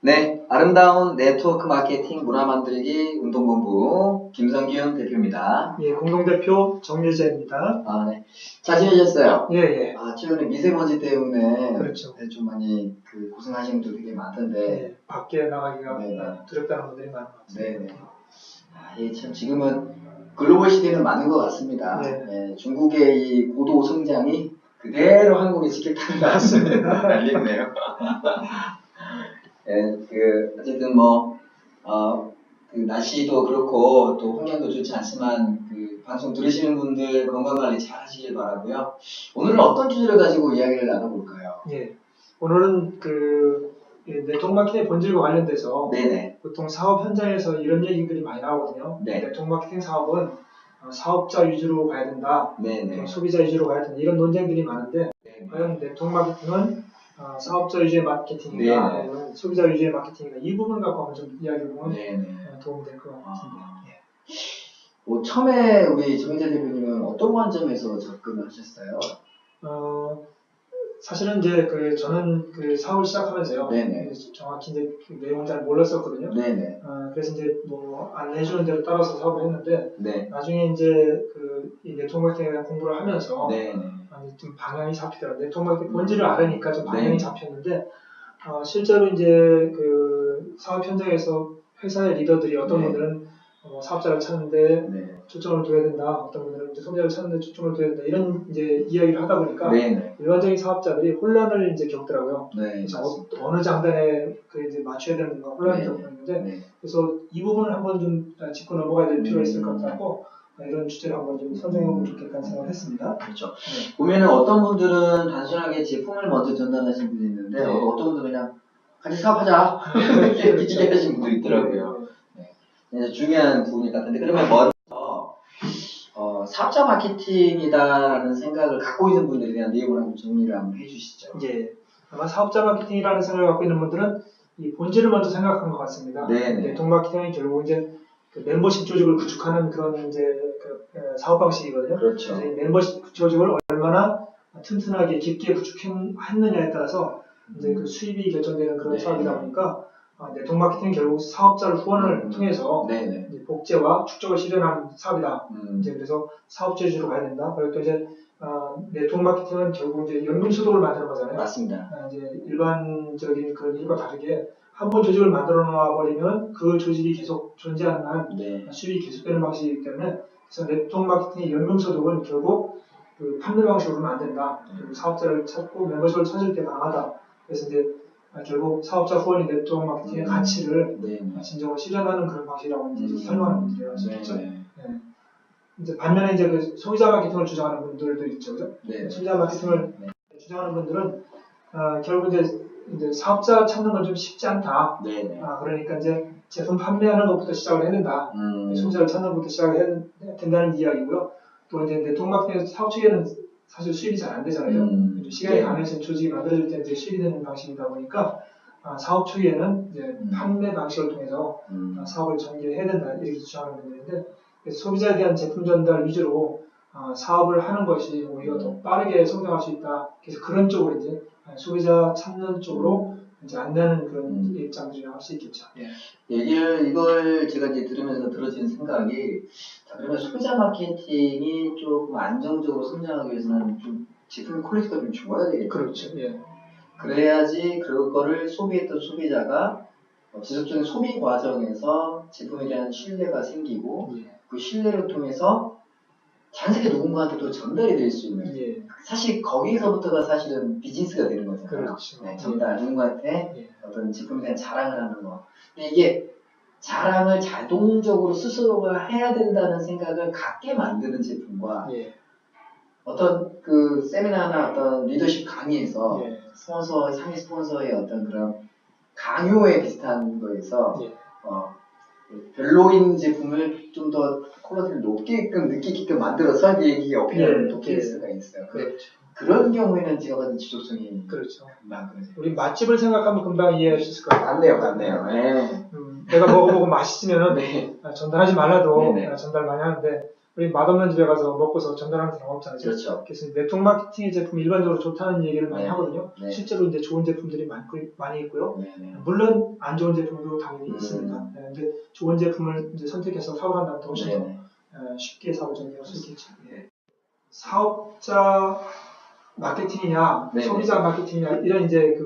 네, 아름다운 네트워크 마케팅 문화 만들기 운동본부 김성균 대표입니다. 예, 공동대표 정예재입니다. 아, 네. 잘 지내셨어요? 예, 예. 아, 최근에 미세먼지 때문에 그렇죠. 좀 많이 고생하시는 분들 되게 많던데. 예, 밖에 나가기가 네네. 두렵다는 분들이 많은 것 같습니다. 네네. 아, 예, 참 지금은 글로벌 시대는 맞는 것 같습니다. 네. 예, 중국의 이 고도 성장이 그대로 한국에 지켰다는 것 같습니다. 날리네요. 예, 어쨌든 날씨도 그렇고, 또 환경도 좋지 않지만, 방송 들으시는 분들 건강관리 잘 하시길 바라고요. 오늘은 어떤 주제를 가지고 이야기를 나눠볼까요? 예. 오늘은 네트워크 마케팅의 본질과 관련돼서 네네. 보통 사업 현장에서 이런 얘기들이 많이 나오거든요. 네. 네트워크 마케팅 사업은 사업자 위주로 가야 된다. 네네. 소비자 위주로 가야 된다. 이런 논쟁들이 많은데, 네네. 과연 네트워크 마케팅은 사업자 위주의 마케팅인가, 네네. 아니면 소비자 위주의 마케팅인가, 이 부분을 갖고 한번 좀 이야기해보면 네네. 도움이 될 것 같은데. 처음에 우리 정희재 대표님은 어떤 관점에서 접근을 하셨어요? 사실은 저는 사업을 시작하면서요. 네네. 정확히 내용을 잘 몰랐었거든요. 네네. 그래서 안내해주는 대로 따라서 사업을 했는데, 네. 나중에 이 네트워크 마케팅에 대한 공부를 하면서, 네네. 좀 방향이 잡히더라고요. 네트워크 마케팅 본질을 알으니까 좀 방향이 네. 잡혔는데, 실제로 사업 현장에서 회사의 리더들이 어떤 네. 분들은 사업자를 찾는데 네. 초점을 둬야 된다. 어떤 분들은 소비자를 찾는데 초점을 둬야 된다. 이런 이야기를 하다 보니까 네네. 일반적인 사업자들이 혼란을 겪더라고요. 네. 그래서 어느 장단에 맞춰야 되는 건가 혼란을 네. 겪고 있는데, 네. 그래서 이 부분을 한번 좀 짚고 넘어가야 될 필요가 있을 것 같고, 이런 주제를 한번 좀 선정해보면 좋겠다는 생각을 했습니다. 그렇죠. 네. 보면은 어떤 분들은 단순하게 제품을 먼저 전달하시는 분이 있는데, 네. 어떤 분들은 그냥 같이 사업하자 이렇게 얘기하시는 분들이 있더라고요. 네. 중요한 부분일 것 같은데, 그러면 먼저 사업자 마케팅이다라는 생각을 갖고 있는 분들에 대한 내용을 한번 정리를 한번 해주시죠. 예. 아마 사업자 마케팅이라는 생각을 갖고 있는 분들은 이 본질을 먼저 생각한 것 같습니다. 네네. 네트워크 마케팅은 결국 멤버십 조직을 구축하는 그런 사업 방식이거든요. 그렇죠. 그래서 이 멤버십 조직을 얼마나 튼튼하게 깊게 구축했느냐에 따라서 그 수입이 결정되는 그런 네. 사업이다 보니까 네트워크 마케팅은 결국 사업자를 후원을 통해서 네네. 복제와 축적을 실현하는 사업이다. 그래서 사업자 위주로 가야 된다. 그리고 또 네트워크 마케팅은 결국 연금 소득을 만드는 거잖아요. 맞습니다. 일반적인 그런 일과 다르게 한 번 조직을 만들어 놔 버리면 그 조직이 계속 존재하는 한 네. 수익이 계속되는 방식이기 때문에, 그래서 네트워크 마케팅의 연금 소득은 결국 판매 방식으로는 안 된다. 그리고 사업자를 찾고 멤버십을 찾을 때 강하다. 그래서 결국 사업자 후원이 네트워크 마케팅의 가치를 진정으로 실현하는 그런 방식이라고 설명하는 분들이 많습니다. 반면에 소비자 마케팅을 주장하는 분들도 있죠, 그죠? 네. 소비자 마케팅을 주장하는 분들은 결국 사업자 찾는 건 좀 쉽지 않다. 네네. 그러니까 제품 판매하는 것부터 시작을 해야 된다. 소비자를 찾는 것부터 시작을 해야 된다는 이야기고요. 또 네트워크 마케팅 사업 측에는 사실 수입이 잘 안 되잖아요. 시간이 가면서 조직이 만들어질 때는 수입이 되는 방식이다 보니까 사업 초기에는 판매 방식을 통해서 사업을 전개해야 된다 이렇게 주장하는 분들인데, 그래서 소비자에 대한 제품 전달 위주로 사업을 하는 것이 오히려 더 빠르게 성장할 수 있다. 그래서 그런 쪽으로 소비자 찾는 쪽으로 안내하는 그런 입장들이 할 수 있겠죠. 예. 이걸 제가 들으면서 들어진 생각이, 그러면 소비자 마케팅이 조금 안정적으로 성장하기 위해서는 좀 제품 퀄리티가 좀 좋아야 되겠죠. 그렇죠. 예. 그래야지 그거를 소비했던 소비자가 지속적인 소비 과정에서 제품에 대한 신뢰가 생기고, 그 신뢰를 통해서 자연스럽게 누군가한테 또 전달이 될 수 있는, 사실 거기서부터가 사실은 비즈니스가 되는 거잖아요. 그렇죠. 네, 전달, 누군가한테 어떤 제품에 대한 자랑을 하는 거. 근데 이게 자랑을 자동적으로 스스로가 해야 된다는 생각을 갖게 만드는 제품과, 어떤 세미나나 어떤 리더십 강의에서 상위 스폰서의 어떤 그런 강요에 비슷한 거에서 별로인 제품을 좀 더 퀄리티를 높게끔 느끼게끔 만들어서 얘기 어필하는 또 케이스가 있어요. 그렇죠. 그런 경우에는 제가 봤을 때 지속성이 그렇죠. 금방 그러죠. 우리 맛집을 생각하면 금방 이해할 수 있을 것 같아요. 맞네요. 네. 내가 먹어보고 맛있으면 네. 전달하지 말라도 네네. 전달 많이 하는데, 우리 맛없는 집에 가서 먹고서 전달하는 사람 없잖아요. 그렇죠. 그래서 네트워크 마케팅의 제품이 일반적으로 좋다는 얘기를 많이 네. 하거든요. 네. 실제로 이제 좋은 제품들이 많이 있고요. 네. 네. 물론 안 좋은 제품도 당연히 있습니다. 네, 근데 좋은 제품을 이제 선택해서 사업을 한다면 더 훨씬 더 쉽게 사업을 전개할 수 있겠죠. 네. 사업자 마케팅이냐, 네. 소비자 마케팅이냐 이런 이제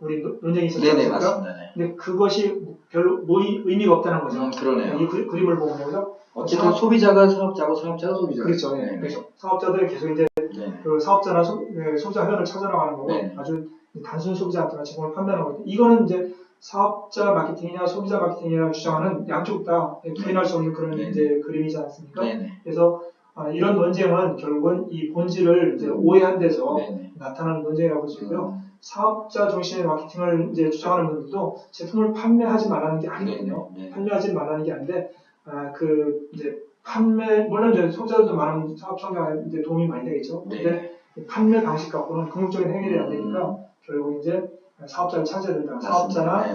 우리 논쟁이 있었지 않습니까? 맞습니다. 네. 근데 그것이 별로 의미가 없다는 거죠. 그러네요. 이 그림을 보면 거죠. 어쨌든 소비자가 사업자고 사업자가 소비자. 그렇죠. 네. 그렇죠. 사업자들이 계속 이제 그 사업자나 소비자 회원을 찾아나가는 거고 아주 단순 소비자한테만 제품을 판매하는 거고 이거는 이제 사업자 마케팅이냐 소비자 마케팅이냐 주장하는 양쪽 다 부인할 수 없는 그런 이제 그림이지 않습니까? 그래서 이런 논쟁은 결국은 이 본질을 이제 오해한 데서 나타나는 논쟁이라고 볼 수 있고요. 사업자 중심의 마케팅을 이제 주장하는 분들도 제품을 판매하지 말라는 게 아니거든요. 판매하지 말라는 게 아닌데 이제 물론 이제 소비자들도 많은 사업 성장에 이제 도움이 많이 되겠죠. 근데 판매 방식 갖고는 궁극적인 해결이 안 되니까 결국 이제 사업자를 찾아야 된다. 사업자나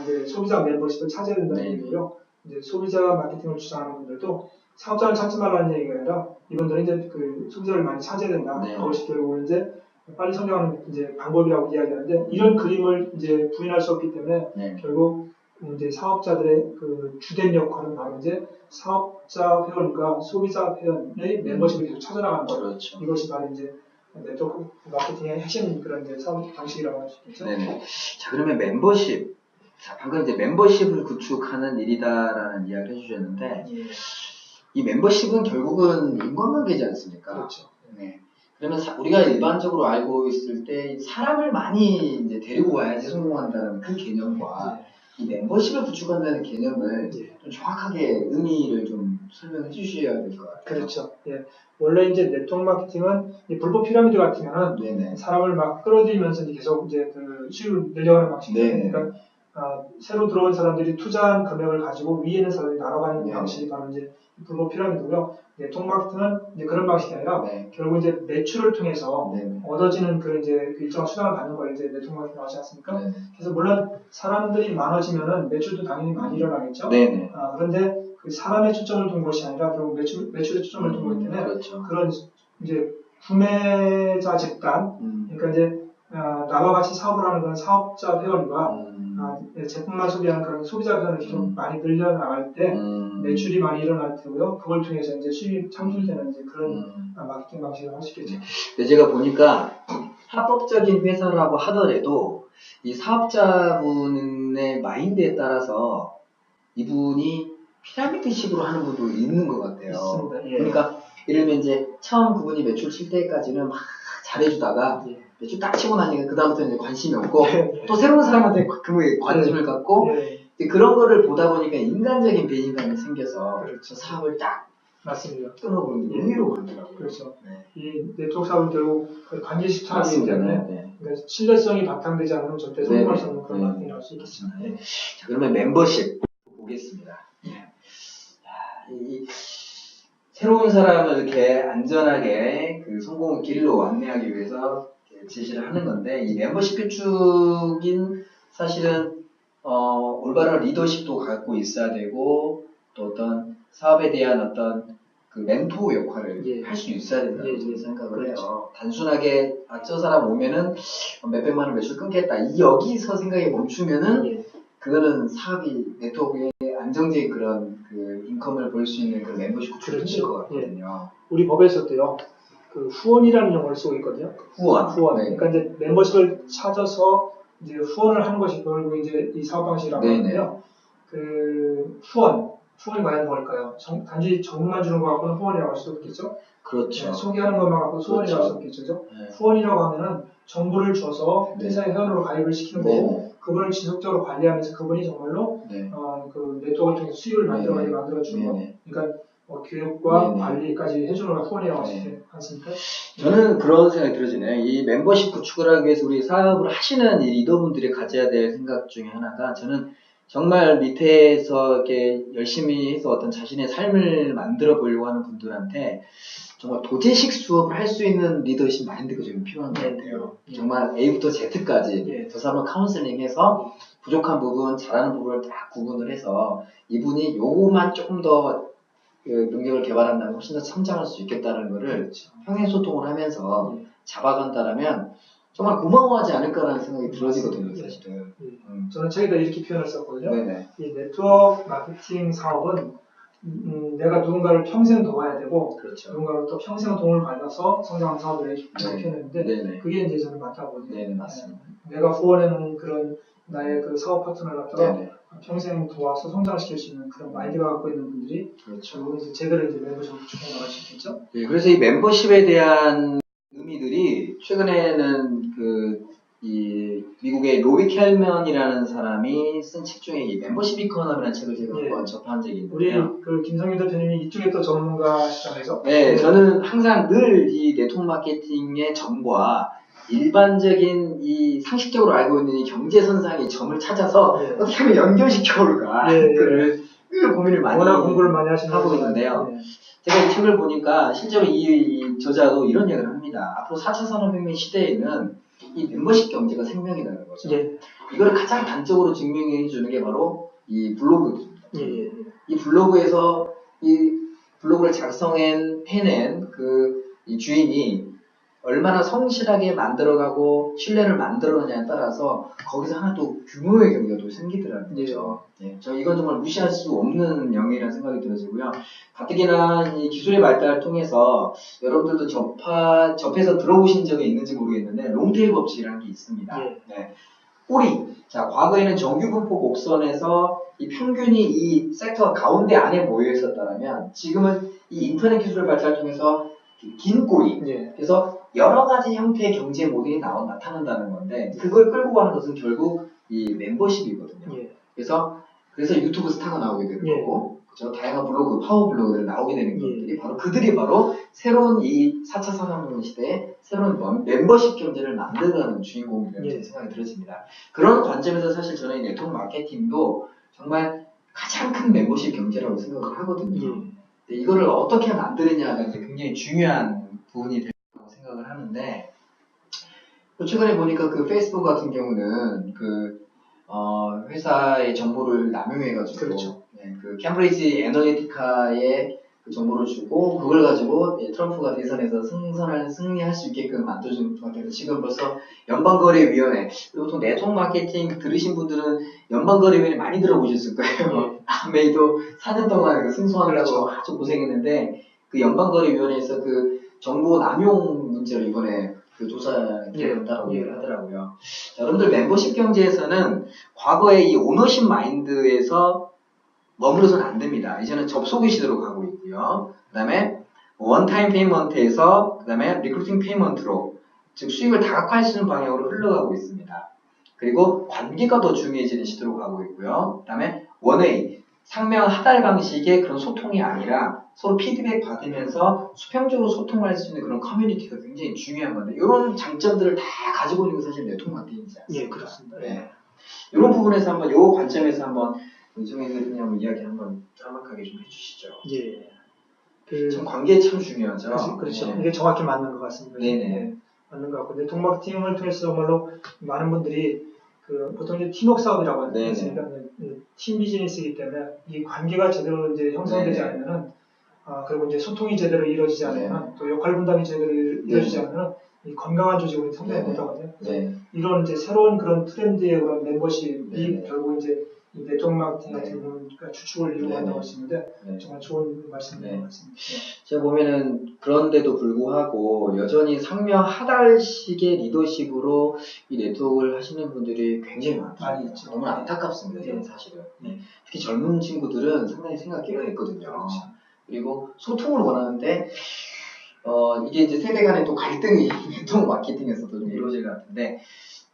이제 소비자 멤버십을 찾아야 된다는 얘기고요. 이제 소비자 마케팅을 주장하는 분들도 사업자를 찾지 말라는 얘기가 아니라 이분들은 이제 그 소비자를 많이 찾아야 된다. 그것이 결국은 이제 빨리 성장하는 이제 방법이라고 이야기하는데 이런 그림을 이제 부인할 수 없기 때문에 결국 이제 사업자들의 그 주된 역할은 바로 이제 사업자 회원과 소비자 회원의 멤버십을 계속 찾아나가는 거죠. 그렇죠. 이것이 바로 이제 네트워크 마케팅의 핵심 그런 이제 사업 방식이라고 할 수 있겠죠. 네네. 자, 그러면 멤버십. 자, 방금 이제 멤버십을 구축하는 일이다라는 이야기를 해주셨는데, 이 멤버십은 결국은 인간관계지 않습니까? 그렇죠. 네. 그러면 우리가 일반적으로 알고 있을 때 사람을 많이 이제 데리고 와야지 성공한다는 그 개념과 이 멤버십을 구축한다는 개념을 좀 정확하게 의미를 좀 설명해 주셔야 될 것 같아요. 그렇죠. 예. 원래 이제 네트워크 마케팅은 불법 피라미드 같으면 사람을 막 끌어들이면서 계속 이제 그 수익을 늘려가는 방식이에요. 그러니까 새로 들어온 사람들이 투자한 금액을 가지고 위에 있는 사람들이 나눠가는 방식이 바로 이제 불법 피라미드고요. 네트워크 마케팅은 이제 그런 방식이 아니라 결국 이제 매출을 통해서 얻어지는 그런 이제 그 일정한 수당을 받는 걸 이제 네트워크 마케팅 하지 않습니까? 그래서 물론 사람들이 많아지면은 매출도 당연히 많이 일어나겠죠. 그런데 그 사람의 초점을 둔 것이 아니라 결국 매출에 초점을 둔 거기 때문에 그런 이제 구매자 집단, 그러니까 이제 나와 같이 사업을 하는 그런 사업자 회원과 제품만 소비하는 그런 소비자 회원이 좀 많이 늘려나갈 때 매출이 많이 일어날 테고요. 그걸 통해서 이제 수익이 창출되는 이제 그런 마케팅 방식을 할 수 있겠죠. 근데 제가 보니까 합법적인 회사라고 하더라도 이 사업자분의 마인드에 따라서 이분이 피라미드식으로 하는 분도 있는 것 같아요. 있습니다. 그러니까 예를 들면 이제 처음 그분이 매출 칠 때까지는 막 잘해주다가 매출 딱 치고 나니까 그 다음부터 이제 관심이 없고 또 새로운 사람한테 그거에 관심을 갖고 그런 거를 보다 보니까 인간적인 배신감이 생겨서 사업을 딱 맞습니다. 끊어버리는 게 의미로 가더라고요. 그렇죠. 이 네트워크 사업은 결국 관계 식탁이기 때문에 그러니까 신뢰성이 바탕되지 않으면 절대 성공할 수 없는 그런 마케팅이 나올 수 있겠습니다. 자, 그러면 멤버십 보겠습니다. 이 새로운 사람을 이렇게 안전하게 그 성공의 길로 안내하기 위해서 제시를 하는 건데 이 멤버십 구축인 사실은 올바른 리더십도 갖고 있어야 되고 또 어떤 사업에 대한 어떤 그 멘토 역할을 할 수 있어야 된다고 생각을 해요. 단순하게 저 사람 오면은 몇백만 원 매출 끊겠다 여기서 생각이 멈추면은 그거는 사업이 네트워크의 안정적인 그런 그 인컴을 볼 수 있는 그 멤버십 구축이 힘들 것 같거든요. 우리 법에서도요. 그 후원이라는 용어를 쓰고 있거든요. 후원. 그러니까 이제 멤버십을 찾아서 이제 후원을 하는 것이 결국 이제 이 사업 방식이라고 하는데요. 그 후원이 과연 뭘까요? 단지 정보만 주는 거 갖고는 후원이라고 할 수도 없겠죠. 그렇죠. 소개하는 것만 갖고 후원이라고 할 수 없겠죠. 후원이라고 하면은 정보를 줘서 회사의 회원으로 가입을 시키는 거고 그분을 지속적으로 관리하면서 그분이 정말로 그 네트워크를 통해서 수익을 만들어주는 거. 그러니까 교육과 관리까지 해주는 걸 후원이라고 할 수 있지 않습니까? 저는 그런 생각이 들어지네요. 이 멤버십 구축을 하기 위해서 우리 사업을 하시는 이 리더분들이 가져야 될 생각 중에 하나가 저는 정말 밑에서 이렇게 열심히 해서 어떤 자신의 삶을 만들어 보려고 하는 분들한테 정말 도제식 수업을 할 수 있는 리더십 마인드가 좀 필요한 것 같아요. 정말 A부터 Z까지 저 사람을 카운슬링해서 부족한 부분, 잘하는 부분을 다 구분을 해서 이분이 요거만 조금 더 그 능력을 개발한다면 훨씬 더 성장할 수 있겠다는 거를 그렇죠. 평행 소통을 하면서 잡아간다라면 정말 고마워하지 않을까라는 생각이 들어지거든요, 사실은. 저는 책에다 이렇게 표현을 썼거든요. 네네. 이 네트워크 마케팅 사업은 내가 누군가를 평생 도와야 되고, 그렇죠. 누군가로 또 평생 도움을 받아서 성장하는 사업을 이렇게 표현했는데, 네네. 그게 이제 저는 맞다고 보거든요. 네네, 맞습니다. 내가 후원하는 그런 나의 그 사업 파트너를 갖다가 네네. 평생 도와서 성장시킬 수 있는 그런 마인드가 갖고 있는 분들이 그렇죠. 이제 제대로 이제 멤버십을 구축해 나갈 수 있겠죠. 네, 그래서 이 멤버십에 대한 의미들이 최근에는 이 미국의 로비 켈먼이라는 사람이 쓴 책 중에 이 멤버십 이코노미라는 책을 제가 한번 접한 적이 있는데요. 우리 그 김성윤 대표님이 이쪽에 또 전문가시잖아요. 네, 저는 항상 늘 이 네트워크 마케팅의 점과 일반적인 이 상식적으로 알고 있는 이 경제선상의 점을 찾아서 어떻게 하면 연결시켜 올까 그를 고민을 많이 공부를 많이 하고 있는데요. 제가 이 책을 보니까 실제로 이 저자도 이런 얘기를 합니다. 앞으로 4차 산업혁명 시대에는 이 멤버십 경제가 생명이라는 거죠. 이거를 가장 단적으로 증명해 주는 게 바로 이 블로그입니다. 이 블로그에서 이 블로그를 해낸 이 주인이 얼마나 성실하게 만들어가고 신뢰를 만들어가냐에 따라서 거기서 하나 또 규모의 경제가 또 생기더라는 거죠. 저 이건 정말 무시할 수 없는 영역이라는 생각이 들어지고요. 가뜩이나 이 기술의 발달을 통해서 여러분들도 접해서 들어보신 적이 있는지 모르겠는데 롱테일 법칙이라는 게 있습니다. 꼬리. 자, 과거에는 정규 분포 곡선에서 이 평균이 이 섹터 가운데 안에 모여 있었다면 지금은 이 인터넷 기술의 발달을 통해서 긴 꼬리. 그래서 여러 가지 형태의 경제 모델이 나타난다는 건데 그걸 끌고 가는 것은 결국 이 멤버십이거든요. 그래서 유튜브 스타가 나오게 되는 거고, 그죠? 다양한 블로그, 파워 블로그들 나오게 되는 것들이 그들이 바로 새로운 이 4차 산업혁명 시대에 새로운 멤버십 경제를 만들어가는 주인공이라는 생각이 들어집니다. 그런 관점에서 사실 저는 이 네트워크 마케팅도 정말 가장 큰 멤버십 경제라고 생각을 하거든요. 이거를 어떻게 만드느냐가 굉장히 중요한 부분이 된다고 생각을 하는데, 최근에 보니까 그 페이스북 같은 경우는 회사의 정보를 남용해가지고, 그 캠브리지 애널리티카의 그 정보를 주고, 그걸 가지고 트럼프가 대선에서 승리할 수 있게끔 만들어준 것 같아서 지금 벌써 연방거래위원회, 보통 네트워크 마케팅 들으신 분들은 연방거래위원회 많이 들어보셨을 거예요. 아메이도 4년 동안 승소하느라고 아주 고생했는데, 그 연방거래위원회에서 그 정보 남용 문제를 이번에 그 조사에 들어간다고 얘기를 하더라고요. 자, 여러분들 멤버십 경제에서는 과거의 이 오너십 마인드에서 머무르서는 안 됩니다. 이제는 접속의 시대로 가고 있고요. 그 다음에 원타임 페이먼트에서 그 다음에 리크루팅 페이먼트로 즉 수익을 다각화할 수 있는 방향으로 흘러가고 있습니다. 그리고 관계가 더 중요해지는 시대로 가고 있고요. 그 다음에 원웨이 상명 하달 방식의 그런 소통이 아니라 서로 피드백 받으면서 수평적으로 소통할 수 있는 그런 커뮤니티가 굉장히 중요한 건데 이런 장점들을 다 가지고 있는 게 사실 네트워크 마케팅이지 않습니까? 그렇습니다. 이런 부분에서 한번 이 관점에서 한번 정혜 대표님 한번 이야기 한번 짤막하게 좀 해주시죠. 참 관계 참 중요하죠. 그렇죠. 이게 정확히 맞는 것 같습니다. 맞는 것 같고, 네트워크 마케팅을 통해서 정말로 많은 분들이 보통 이제 팀워크 사업이라고 하니까 팀 비즈니스이기 때문에 이 관계가 제대로 이제 형성되지 않으면은 그리고 이제 소통이 제대로 이루어지지 않으면 또 역할 분담이 제대로 이루어지지 않으면 이 건강한 조직은 성장이 못하거든요. 이런 이제 새로운 그런 트렌드의 그런 멤버십이 결국 이제 이 네트워크 마케팅 같은 경우는 주축을 이루어간다고 할 수 있는데 정말 좋은 말씀인 것 같습니다. 제가 보면은 그런데도 불구하고 여전히 상명 하달식의 리더십으로 이 네트워크를 하시는 분들이 굉장히 많이 있죠. 너무 안타깝습니다. 저는 사실은. 특히 젊은 친구들은 상당히 생각이 깨어있거든요. 그리고 소통을 원하는데 이게 이제 세대 간의 또 갈등이 네트워크 마케팅에서도 좀 이루어질 것 같은데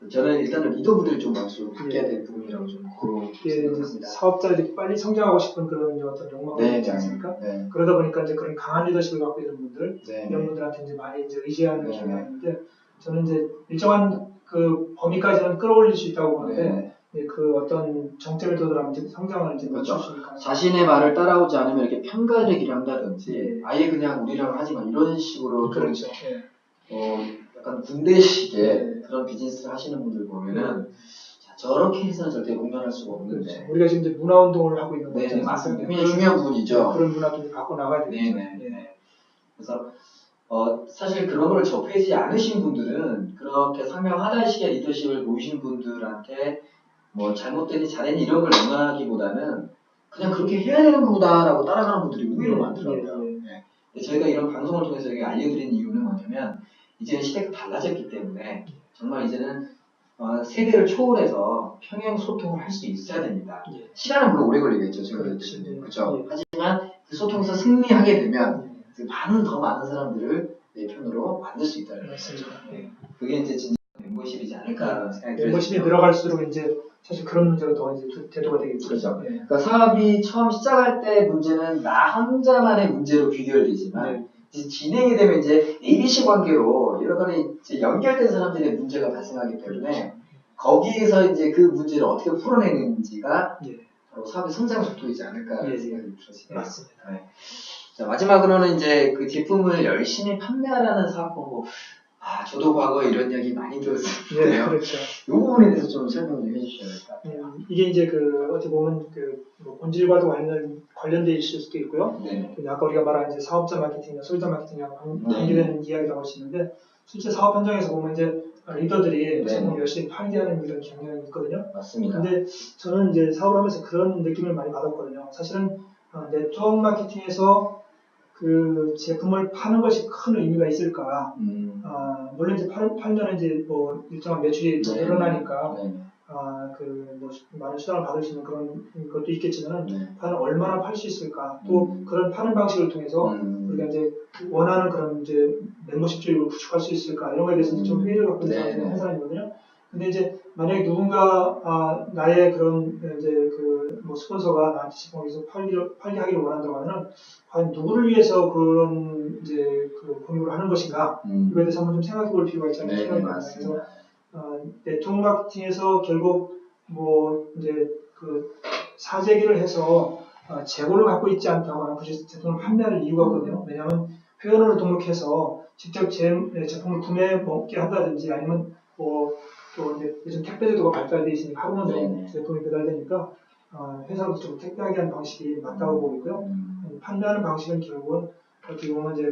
저는 일단은 리더분들이 좀 많이 바뀌어야 될 부분이라고 좀 생각합니다. 사업자들이 빨리 성장하고 싶은 그런 어떤 욕망이 있지 않습니까? 그러다 보니까 이제 그런 강한 리더십을 갖고 있는 분들, 이런 분들한테 이제 많이 이제 의지하는 경향이 있는데 저는 이제 일정한 그 범위까지는 끌어올릴 수 있다고 보는데 그 어떤 정점에 도달하면 이제 성장을 이제 멈출 수 있는 자신의 말을 따라오지 않으면 이렇게 편가르기를 한다든지 아예 그냥 우리랑 하지마 이런 식으로 약간 군대식의 그런 비즈니스를 하시는 분들 보면은 저렇게 해서는 절대 공연할 수가 없는데. 그렇죠. 우리가 지금 이제 문화운동을 하고 있는 거죠. 네, 맞습니다. 굉장히 중요한 부분이죠. 그런 문화도 갖고 나가야 되겠죠. 네. 그래서 사실 그런 걸 접하지 않으신 분들은 그렇게 상명하다시게 리더십을 보이신 분들한테 뭐 잘못되니 잘했니 이런 걸 응원하기보다는 그냥 그렇게 해야 되는 거다라고 따라가는 분들이 의외로 많더라고요. 네. 저희가 이런 방송을 통해서 알려드린 이유는 뭐냐면 이제는 시대가 달라졌기 때문에 정말 이제는 세대를 초월해서 평행 소통을 할 수 있어야 됩니다. 시간은 물론 오래 걸리겠죠. 그렇죠. 하지만 그 소통에서 승리하게 되면 더 많은 사람들을 내 편으로 만들 수 있다는 맞습니다. 그게 이제 진짜 멤버십이지 않을까 생각이 들어요. 멤버십이 늘어갈수록 이제 사실 그런 문제가 더 이제 대두가 되겠죠. 그렇죠. 그러니까 사업이 처음 시작할 때 문제는 나 혼자만의 문제로 귀결되지만 이제 진행이 되면 이제 ABC 관계로 여러 가지 이제 연결된 사람들의 문제가 발생하기 때문에 거기에서 이제 그 문제를 어떻게 풀어내는지가 바로 사업의 성장 속도이지 않을까 생각이 들었습니다. 맞습니다. 자, 마지막으로는 이제 그 제품을 열심히 판매하라는 사업 방법. 저도 과거에 이런 이야기 많이 들었어요. 네, 그렇죠. 이 부분에 대해서 좀 설명 좀 해주셔야 될 것 같아요. 이게 이제 어떻게 보면 뭐 본질과도 관련돼 있을 수도 있고요. 아까 우리가 말한 이제 사업자 마케팅이나 소비자 마케팅하고 관계되는 이야기라고 할 수 있는데, 실제 사업 현장에서 보면 이제 리더들이 제품을 열심히 팔게 하는 이런 경향이 있거든요. 맞습니다. 근데 저는 이제 사업을 하면서 그런 느낌을 많이 받았거든요. 사실은 네트워크 마케팅에서 그 제품을 파는 것이 큰 의미가 있을까? 물론 이제 팔면 이제 뭐 일정한 매출이 늘어나니까 뭐 많은 수당을 받을 수 있는 그런 것도 있겠지만 과연 얼마나 팔 수 있을까? 또 그런 파는 방식을 통해서 우리가 이제 원하는 그런 이제 멤버십 조직을 구축할 수 있을까? 이런 거에 대해서 좀 회의를 갖고 있는 사람이거든요. 근데 이제 만약에 누군가 나의 그런 이제 뭐 스폰서가 나한테 제품을 계속 팔게 하기를 원한다고 하면은 과연 누구를 위해서 그런 이제 그 공유를 하는 것인가? 이거에 대해서 한번 좀 생각해 볼 필요가 있지 않나 생각이 듭니다. 그래서 네트워크 마케팅에서 결국 뭐 이제 그 사재기를 해서 재고를 갖고 있지 않다거나 굳이 제품을 판매하는 이유가 없거든요. 왜냐하면 회원으로 등록해서 직접 제품을 구매해 먹게 한다든지 아니면 또 이제 요즘 택배 제도가 발달되어 있으니까 하루 만에 제품이 배달되니까 회사로부터 좀 택배하게 하는 방식이 맞다고 보고 있고요. 판매하는 방식은 결국은 어떻게 보면 이제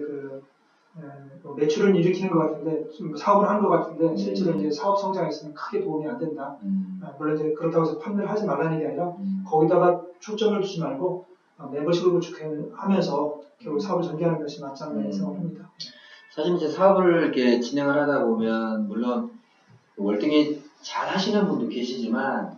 매출을 일으키는 것 같은데, 사업을 하는 것 같은데, 실제로 이제 사업 성장에서는 크게 도움이 안 된다. 물론 이제 그렇다고 해서 판매를 하지 말라는 게 아니라, 거기다가 초점을 두지 말고, 멤버십을 구축하면서 결국 사업을 전개하는 것이 맞지 않나 생각합니다. 사실 이제 사업을 이렇게 진행을 하다 보면, 물론, 월등히 잘 하시는 분도 계시지만,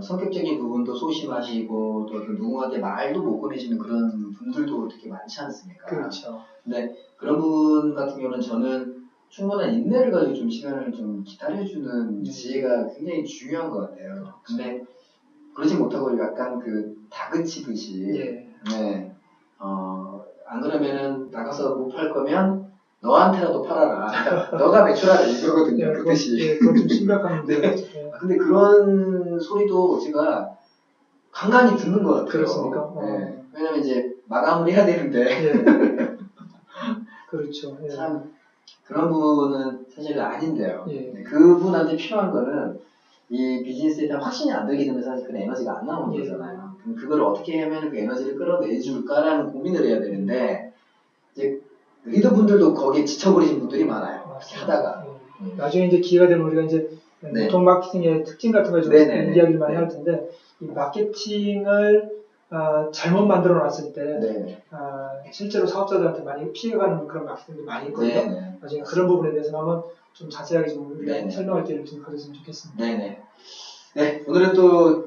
성격적인 부분도 소심하시고, 또 누구한테 말도 못 꺼내시는 그런 분들도 되게 많지 않습니까? 그렇죠. 근데 그런 부분 같은 경우는 저는 충분한 인내를 가지고 좀 시간을 좀 기다려주는 지혜가 굉장히 중요한 것 같아요. 근데 그러지 못하고 약간 다그치듯이, 안 그러면은 나가서 못 팔 거면 너한테라도 팔아라. 그러니까 너가 매출하라 이거거든요. 그 뜻이. 그건 좀 심각한데. 근데 그런 소리도 제가 간간히 듣는 것 같아요. 그렇습니까? 왜냐면 이제 마감을 해야 되는데. 그렇죠. 참 그런 부분은 사실 아닌데요. 그분한테 필요한 거는 이 비즈니스에 대한 확신이 안 들게 되면 사실 그 에너지가 안 나오는 거잖아요. 그럼 그걸 어떻게 하면 그 에너지를 끌어내줄까라는 고민을 해야 되는데 이제 리더분들도 거기에 지쳐버리신 분들이 많아요. 어떻게 하다가. 나중에 이제 기회가 되면 우리가 이제 보통 마케팅의 특징 같은 걸 좀 이야기를 많이 할 텐데, 이 마케팅을 잘못 만들어 놨을 때 실제로 사업자들한테 많이 피해가는 그런 마케팅도 많이 있거든요. 나중에 그런 부분에 대해서 한번 좀 자세하게 좀 우리가 설명할 기회를 좀 가졌으면 좋겠습니다. 네, 오늘은 또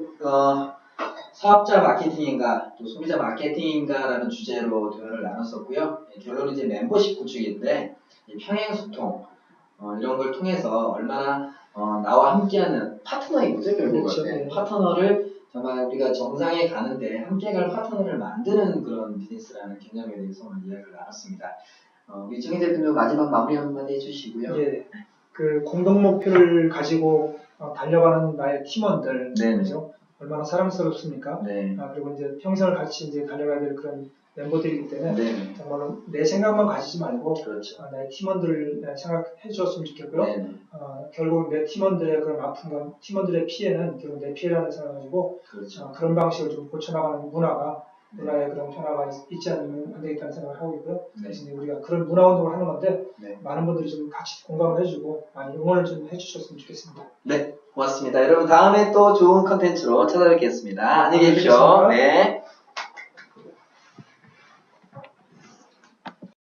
사업자 마케팅인가 또 소비자 마케팅인가라는 주제로 대화를 나눴었고요. 결론은 이제 멤버십 구축인데 평행 소통 이런 걸 통해서 얼마나 나와 함께하는 파트너인 거죠, 결국은. 그렇죠. 파트너를 정말 우리가 정상에 가는데 함께 갈 파트너를 만드는 그런 비즈니스라는 개념에 대해서 오늘 이야기를 나눴습니다. 우리 정희 대표님 마지막 마무리 한마디 해주시고요. 그 공동 목표를 가지고 달려가는 나의 팀원들, 그렇죠? 얼마나 사랑스럽습니까? 그리고 이제 평생을 같이 이제 달려가야 될 그런 멤버들이기 때문에 네. 정말로 내 생각만 가지지 말고 그렇죠. 내 팀원들을 생각해 주셨으면 좋겠고요. 네. 결국 내 팀원들의 그런 아픔과 팀원들의 피해는 결국 내 피해라는 생각을 가지고 그렇죠. 그런 방식을 좀 고쳐나가는 문화의 그런 변화가 있지 않으면 안 되겠다는 생각을 하고 있고요. 네. 그래서 이제 우리가 그런 문화 운동을 하는 건데 네. 많은 분들이 좀 같이 공감을 해주고 많이 응원을 좀 해주셨으면 좋겠습니다. 네, 고맙습니다. 여러분 다음에 또 좋은 컨텐츠로 찾아뵙겠습니다. 안녕히 계십시오. 감사합니다. 네.